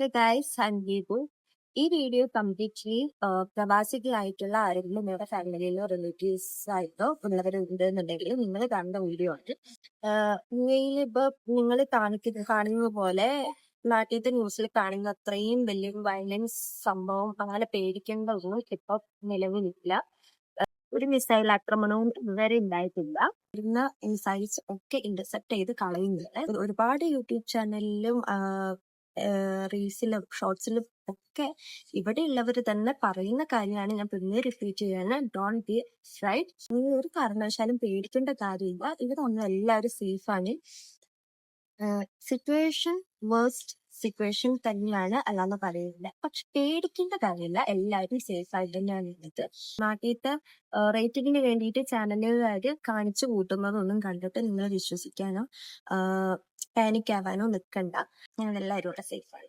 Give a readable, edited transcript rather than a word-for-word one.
Hello guys, I M Deepu. ഈ video completely പ്രവാസികളായിട്ടുള്ള ആരെങ്കിലും നിങ്ങളുടെ ഫാമിലിയിലോ റിലേറ്റീവ്സ് ആയിട്ടോ ഉള്ളവരുണ്ട് എന്നുണ്ടെങ്കിൽ നിങ്ങൾ കാണുന്ന വീഡിയോ ആണ്. യു എയിൽ ഇപ്പൊ നിങ്ങൾ കാണുന്ന പോലെ നാട്ടിലത്തെ ന്യൂസിൽ കാണുന്ന അത്രയും വലിയ വയലൻസ് സംഭവം അങ്ങനെ പേടിക്കേണ്ട ഒന്നും ഇപ്പൊ നിലവിലില്ല. ഒരു മിസൈൽ ആക്രമണവും ഇതുവരെ ഉണ്ടായിട്ടില്ല. വരുന്ന മിസൈൽസ് ഒക്കെ ഇന്റർസെപ്റ്റ് ചെയ്ത് കളയുന്നുണ്ട്. ഒരുപാട് യൂട്യൂബ് ചാനലിലും റീൽസിലും ഷോർട്സിലും ഒക്കെ ഇവിടെ ഉള്ളവർ തന്നെ പറയുന്ന കാര്യമാണ്. ഞാൻ പിന്നെ റിപ്പീറ്റ് ചെയ്യാണ്, ഡോണ്ട് ബി ഫ്രൈഡ്. നിങ്ങൾ ഒരു കാരണവശാലും പേടിക്കേണ്ട കാര്യമില്ല. ഇവിടെ ഒന്നും എല്ലാവരും സേഫാണ്. സിറ്റുവേഷൻ വേഴ്സ്റ്റ് സിറ്റുവേഷൻ തന്നെയാണ്, അല്ലാന്ന് പറയുന്നില്ല. പക്ഷെ പേടിക്കേണ്ട കാര്യമില്ല, എല്ലാവരും സേഫ് ആയിട്ട് തന്നെയാണ് ഉള്ളത്. നാട്ടിലത്തെ റേറ്റിംഗിന് വേണ്ടിയിട്ട് ചാനലുകാർ കാണിച്ചു കൂട്ടുന്നതൊന്നും കണ്ടിട്ട് നിങ്ങൾ വിശ്വസിക്കാനോ പാനിക് ആവാനോ നിൽക്കണ്ട. ഞങ്ങൾ എല്ലാവരും ഇവിടെ സേഫാണ്.